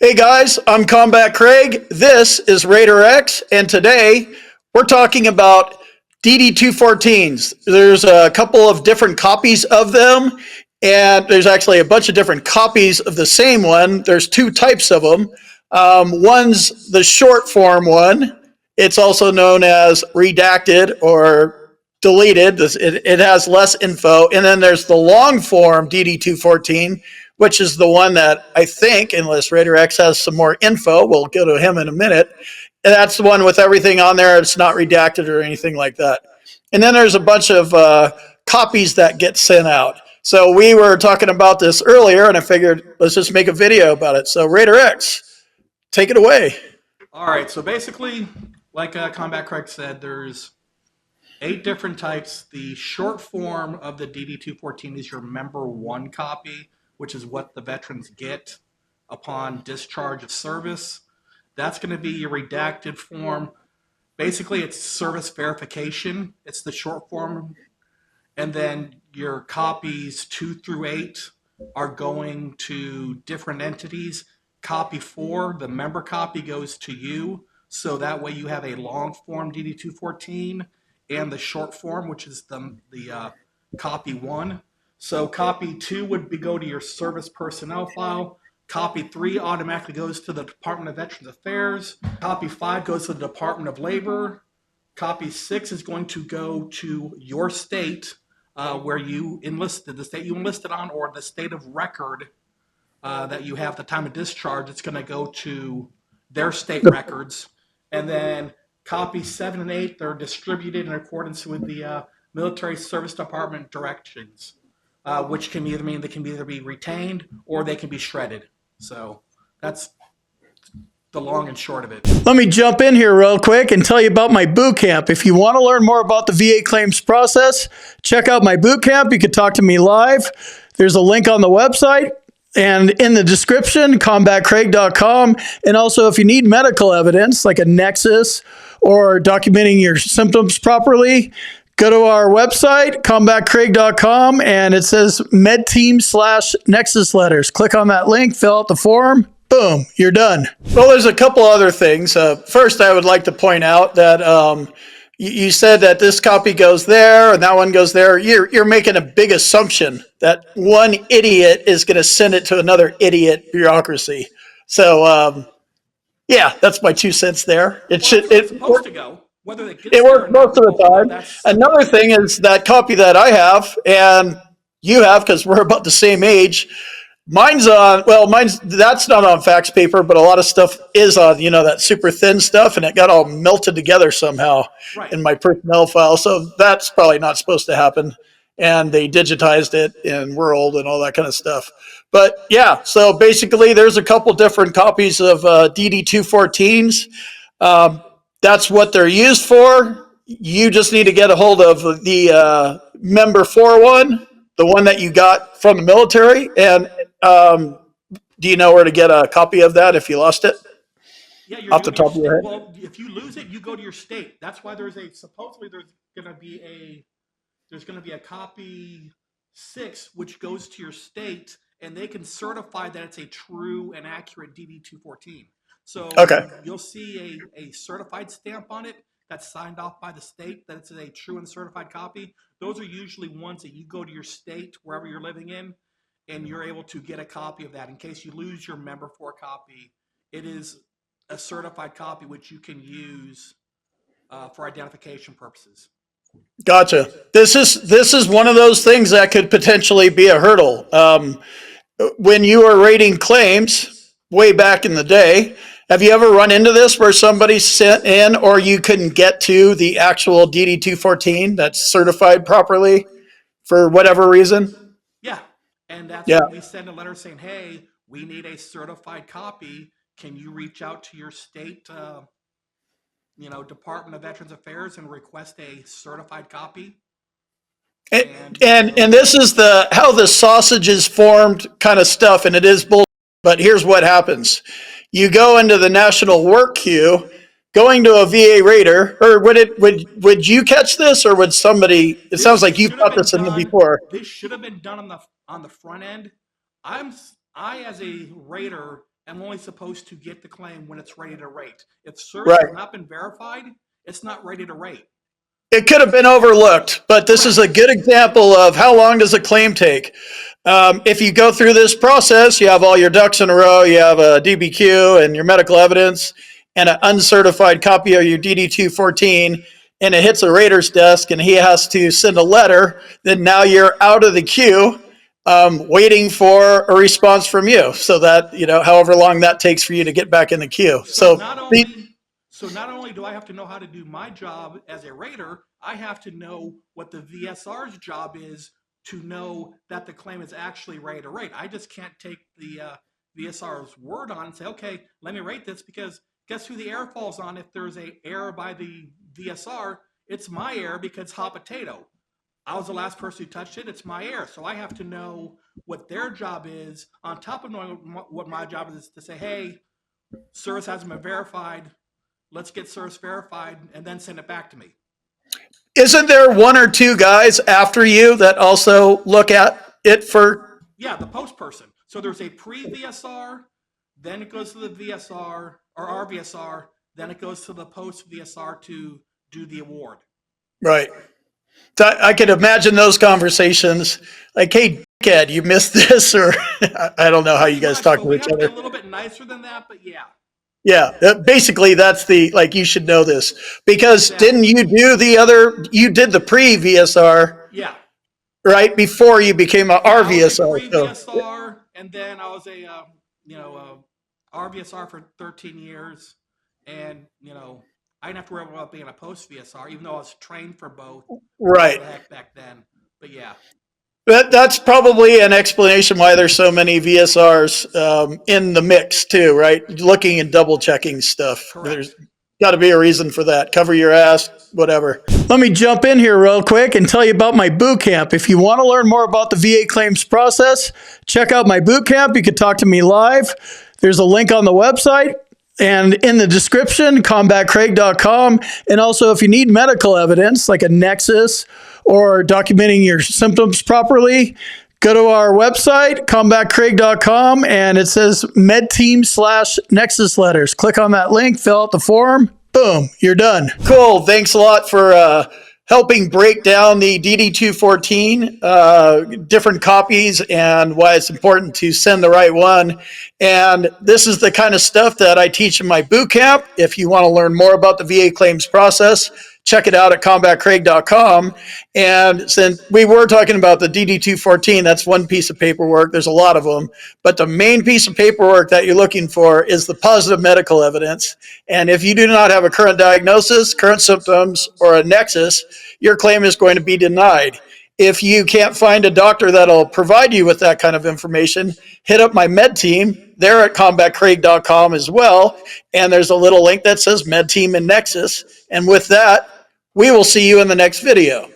Hey guys, I'm Combat Craig. This is Raider X, and today we're talking about DD214s. There's a couple of different copies of them, and there's actually a bunch of different copies of the same one. There's two types of them. One's the short form one. It's also known as redacted or deleted. It has less info. And then there's the long form DD214, which is the one that I think, unless Raider X has some more info, we'll go to him in a minute. And that's the one with everything on there. It's not redacted or anything like that. And then there's a bunch of copies that get sent out. So we were talking about this earlier, and I figured let's just make a video about it. So Raider X, take it away. All right, so basically, like Combat Craig said, there's 8 different types. The short form of the DD214 is your member 1 copy, which is what the veterans get upon discharge of service. That's going to be your redacted form. Basically, it's service verification. It's the short form. And then your copies 2 through 8 are going to different entities. Copy 4, the member copy, goes to you. So that way you have a long form DD214 and the short form, which is the copy 1. So copy 2 would go to your service personnel file. Copy 3 automatically goes to the Department of Veterans Affairs. Copy 5 goes to the Department of Labor. Copy 6 is going to go to your state where you enlisted, the state you enlisted on, or the state of record that you have at the time of discharge. It's going to go to their state records. And then copy 7 and 8, they're distributed in accordance with the Military Service Department directions, which can either mean they can either be retained or they can be shredded. So that's the long and short of it. Let me jump in here real quick and tell you about my boot camp. If you want to learn more about the VA claims process, check out my boot camp. You can talk to me live. There's a link on the website and in the description, combatcraig.com. And also, if you need medical evidence like a nexus or documenting your symptoms properly, go to our website, combatcraig.com, and it says medteam/nexus letters. Click on that link, fill out the form. Boom, you're done. Well, there's a couple other things. First, I would like to point out that you said that this copy goes there and that one goes there. You're making a big assumption that one idiot is going to send it to another idiot bureaucracy. So, yeah, that's my 2 cents there. It's supposed to go. Whether it gets it there works or not, most of the time. Another thing is that copy that I have and you have, because we're about the same age. Mine's that's not on fax paper, but a lot of stuff is on, that super thin stuff, and it got all melted together somehow in my personnel file. So that's probably not supposed to happen. And they digitized it in World and all that kind of stuff. But yeah, so basically there's a couple different copies of DD214s. That's what they're used for. You just need to get a hold of the member 4 the one that you got from the military. And do you know where to get a copy of that if you lost it? Yeah, you're off the doing top of your head? Well, if you lose it, you go to your state. That's why supposedly there's going to be a copy 6 which goes to your state, and they can certify that it's a true and accurate DD214. So Okay. you'll see a certified stamp on it that's signed off by the state that it's a true and certified copy. Those are usually ones that you go to your state, wherever you're living in, and you're able to get a copy of that. In case you lose your member 4 copy, it is a certified copy which you can use for identification purposes. Gotcha. This is one of those things that could potentially be a hurdle. When you were rating claims way back in the day, have you ever run into this where somebody sent in or you couldn't get to the actual DD214 that's certified properly for whatever reason? Yeah, and that's Yeah. when we send a letter saying, hey, we need a certified copy. Can you reach out to your state Department of Veterans Affairs and request a certified copy? And this is how the sausage is formed kind of stuff, and it is bull. But here's what happens: you go into the national work queue, going to a VA Raider, or would you catch this, or would somebody? It sounds like you've got this in the before. This should have been done on the front end. I as a Raider am only supposed to get the claim when it's ready to rate. If service Right. has not been verified, it's not ready to rate. It could have been overlooked, but this is a good example of how long does a claim take. If you go through this process, you have all your ducks in a row, you have a DBQ and your medical evidence and an uncertified copy of your DD-214, and it hits a rater's desk and he has to send a letter, then now you're out of the queue, waiting for a response from you. So that, however long that takes for you to get back in the queue. So not only do I have to know how to do my job as a rater, I have to know what the VSR's job is to know that the claim is actually ready to rate. I just can't take the VSR's word on and say, okay, let me rate this, because guess who the error falls on? If there's an error by the VSR, it's my error because hot potato. I was the last person who touched it. It's my error. So I have to know what their job is on top of knowing what my job is to say, hey, service hasn't been verified. Let's get service verified and then send it back to me. Isn't there one or two guys after you that also look at it for? Yeah, the post person. So there's a pre-VSR, then it goes to the VSR or RVSR, then it goes to the post VSR to do the award. Right. I could imagine those conversations like, hey, kid, you missed this, or I don't know how you guys talk to each other. We have to be a little bit nicer than that, but yeah. Yeah, basically that's you should know this, because Exactly. Didn't you did the pre-VSR, Yeah. right, before you became a RVSR. Pre-VSR, and then I was a RVSR for 13 years, and I didn't have to worry about being a post VSR, even though I was trained for both. Right. Heck back then, but yeah. That's probably an explanation why there's so many VSRs in the mix too, right? Looking and double checking stuff. Correct. There's got to be a reason for that. Cover your ass, whatever. Let me jump in here real quick and tell you about my boot camp. If you want to learn more about the VA claims process, check out my boot camp. You can talk to me live. There's a link on the website and in the description, combatcraig.com. And also, if you need medical evidence like a nexus or documenting your symptoms properly, go to our website, combatcraig.com, and it says medteam/nexus letters. Click on that link, fill out the form, boom, you're done. Cool. Thanks a lot for helping break down the DD-214, different copies, and why it's important to send the right one. And this is the kind of stuff that I teach in my boot camp. If you want to learn more about the VA claims process, check it out at combatcraig.com. And since we were talking about the DD-214, that's one piece of paperwork. There's a lot of them. But the main piece of paperwork that you're looking for is the positive medical evidence. And if you do not have a current diagnosis, current symptoms, or a nexus, your claim is going to be denied. If you can't find a doctor that'll provide you with that kind of information, hit up my med team. They're at combatcraig.com as well. And there's a little link that says med team and nexus. And with that, we will see you in the next video.